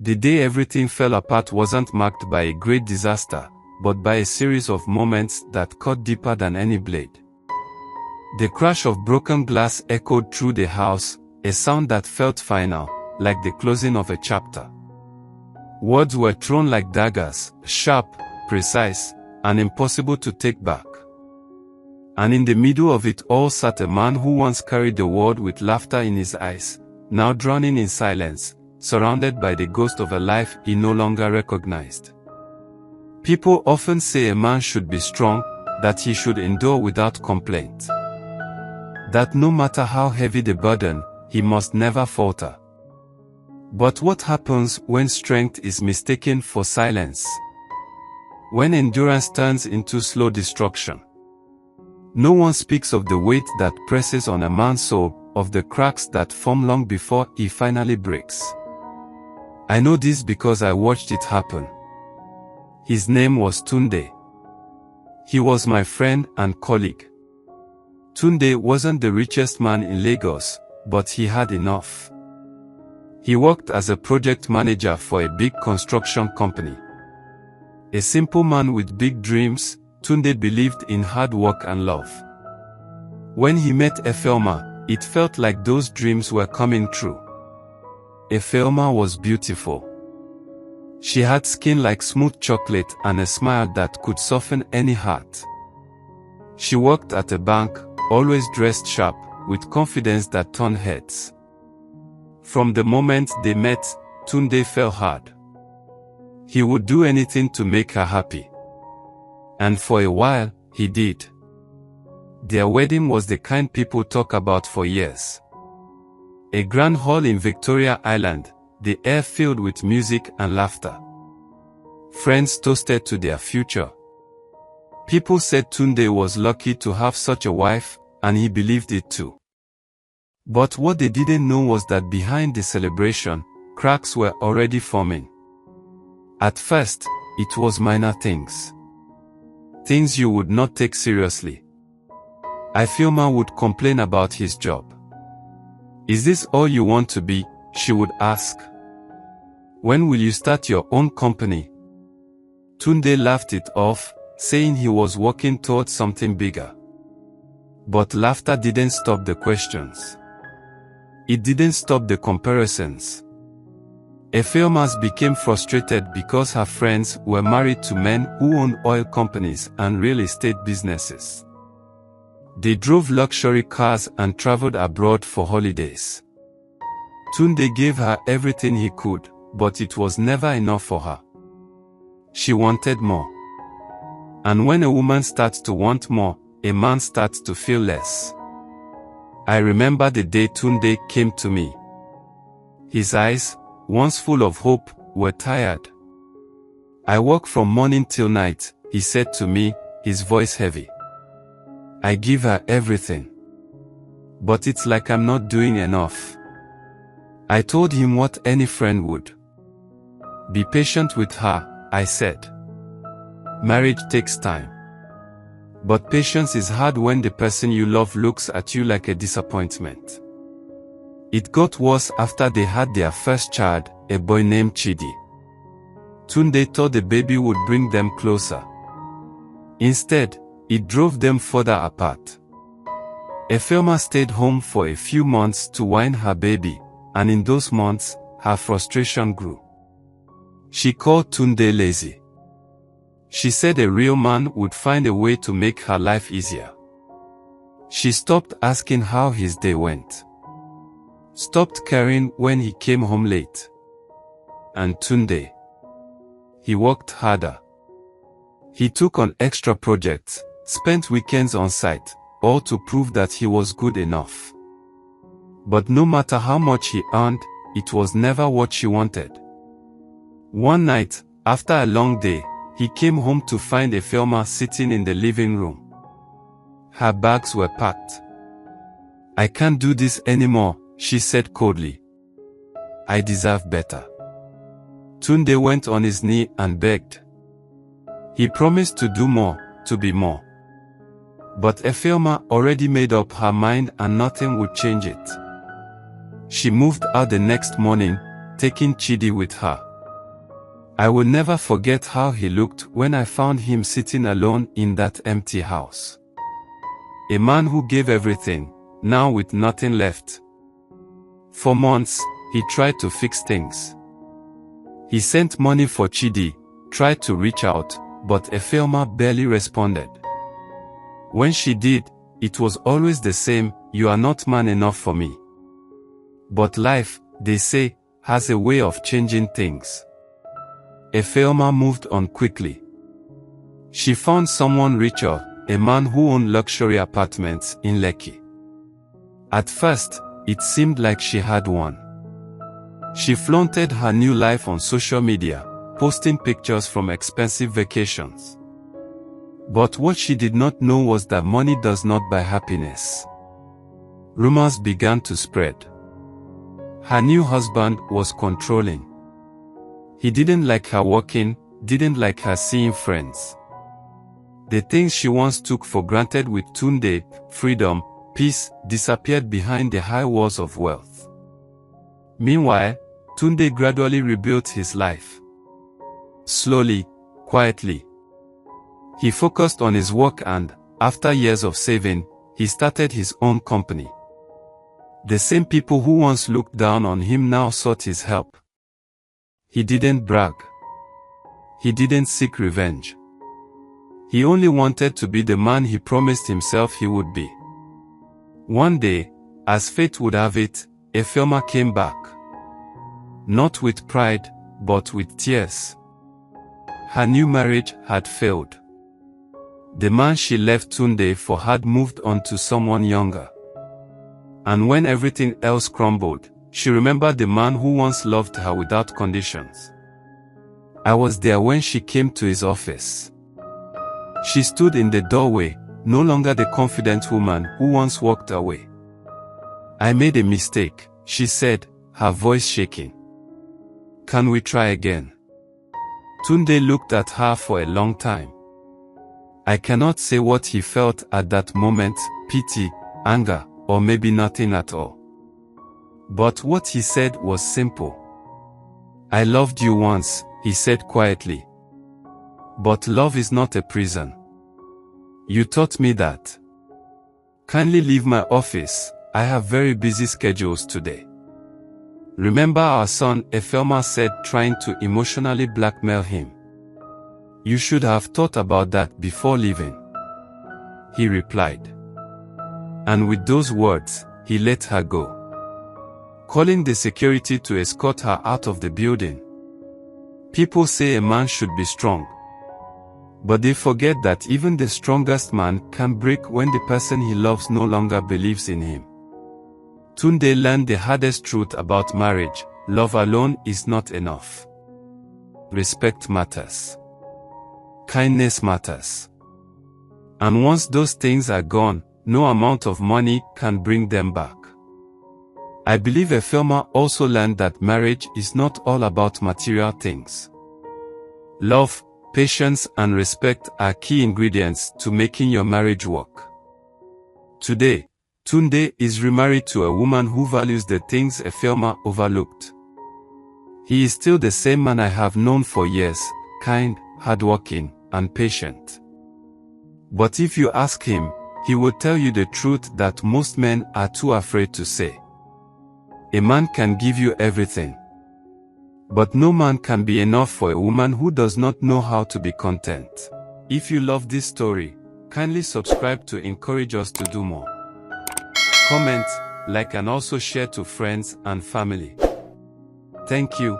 The day everything fell apart wasn't marked by a great disaster, but by a series of moments that cut deeper than any blade. The crash of broken glass echoed through the house, a sound that felt final, like the closing of a chapter. Words were thrown like daggers, sharp, precise, and impossible to take back. And in the middle of it all sat a man who once carried the world with laughter in his eyes, now drowning in silence, surrounded by the ghost of a life he no longer recognized. People often say a man should be strong, that he should endure without complaint. That no matter how heavy the burden, he must never falter. But what happens when strength is mistaken for silence? When endurance turns into slow destruction? No one speaks of the weight that presses on a man's soul, of the cracks that form long before he finally breaks. I know this because I watched it happen. His name was Tunde. He was my friend and colleague. Tunde wasn't the richest man in Lagos, but he had enough. He worked as a project manager for a big construction company. A simple man with big dreams, Tunde believed in hard work and love. When he met Efeoma, it felt like those dreams were coming true. Efeoma was beautiful. She had skin like smooth chocolate and a smile that could soften any heart. She worked at a bank, always dressed sharp, with confidence that turned heads. From the moment they met, Tunde fell hard. He would do anything to make her happy. And for a while, he did. Their wedding was the kind people talk about for years. A grand hall in Victoria Island, the air filled with music and laughter. Friends toasted to their future. People said Tunde was lucky to have such a wife, and he believed it too. But what they didn't know was that behind the celebration, cracks were already forming. At first, it was minor things. Things you would not take seriously. Efeoma would complain about his job. "Is this all you want to be?" she would ask. "When will you start your own company?" Tunde laughed it off, saying he was working towards something bigger. But laughter didn't stop the questions. It didn't stop the comparisons. Efeoma became frustrated because her friends were married to men who owned oil companies and real estate businesses. They drove luxury cars and traveled abroad for holidays. Tunde gave her everything he could, but it was never enough for her. She wanted more. And when a woman starts to want more, a man starts to feel less. I remember the day Tunde came to me. His eyes, once full of hope, were tired. "I work from morning till night," he said to me, his voice heavy. "I give her everything. But it's like I'm not doing enough." I told him what any friend would. "Be patient with her," I said. "Marriage takes time. But patience is hard when the person you love looks at you like a disappointment." It got worse after they had their first child, a boy named Chidi. Tunde thought the baby would bring them closer. Instead, it drove them further apart. Efeoma stayed home for a few months to whine her baby, and in those months, her frustration grew. She called Tunde lazy. She said a real man would find a way to make her life easier. She stopped asking how his day went. Stopped caring when he came home late. And Tunde, he worked harder. He took on extra projects, spent weekends on site, all to prove that he was good enough. But no matter how much he earned, it was never what she wanted. One night, after a long day, he came home to find Efeoma sitting in the living room. Her bags were packed. "I can't do this anymore," she said coldly. "I deserve better." Tunde went on his knee and begged. He promised to do more, to be more. But Efeoma already made up her mind and nothing would change it. She moved out the next morning, taking Chidi with her. I will never forget how he looked when I found him sitting alone in that empty house. A man who gave everything, now with nothing left. For months, he tried to fix things. He sent money for Chidi, tried to reach out, but Efeoma barely responded. When she did, it was always the same, "You are not man enough for me." But life, they say, has a way of changing things. Efeoma moved on quickly. She found someone richer, a man who owned luxury apartments in Lekki. At first, it seemed like she had won. She flaunted her new life on social media, posting pictures from expensive vacations. But what she did not know was that money does not buy happiness. Rumors began to spread. Her new husband was controlling. He didn't like her working, didn't like her seeing friends. The things she once took for granted with Tunde, freedom, peace, disappeared behind the high walls of wealth. Meanwhile, Tunde gradually rebuilt his life. Slowly, quietly. He focused on his work and, after years of saving, he started his own company. The same people who once looked down on him now sought his help. He didn't brag. He didn't seek revenge. He only wanted to be the man he promised himself he would be. One day, as fate would have it, Efeoma came back. Not with pride, but with tears. Her new marriage had failed. The man she left Tunde for had moved on to someone younger. And when everything else crumbled, she remembered the man who once loved her without conditions. I was there when she came to his office. She stood in the doorway, no longer the confident woman who once walked away. "I made a mistake," she said, her voice shaking. "Can we try again?" Tunde looked at her for a long time. I cannot say what he felt at that moment, pity, anger, or maybe nothing at all. But what he said was simple. "I loved you once," he said quietly. "But love is not a prison. You taught me that. Kindly leave my office, I have very busy schedules today." "Remember our son," Efeoma said, trying to emotionally blackmail him. "You should have thought about that before leaving," he replied. And with those words, he let her go, calling the security to escort her out of the building. People say a man should be strong. But they forget that even the strongest man can break when the person he loves no longer believes in him. Tunde learned the hardest truth about marriage: love alone is not enough. Respect matters. Kindness matters. And once those things are gone, no amount of money can bring them back. I believe Efeoma also learned that marriage is not all about material things. Love, patience, and respect are key ingredients to making your marriage work. Today, Tunde is remarried to a woman who values the things Efeoma overlooked. He is still the same man I have known for years, kind, hardworking, and patient. But if you ask him, he will tell you the truth that most men are too afraid to say. A man can give you everything. But no man can be enough for a woman who does not know how to be content. If you love this story, kindly subscribe to encourage us to do more. Comment, like, and also share to friends and family. Thank you.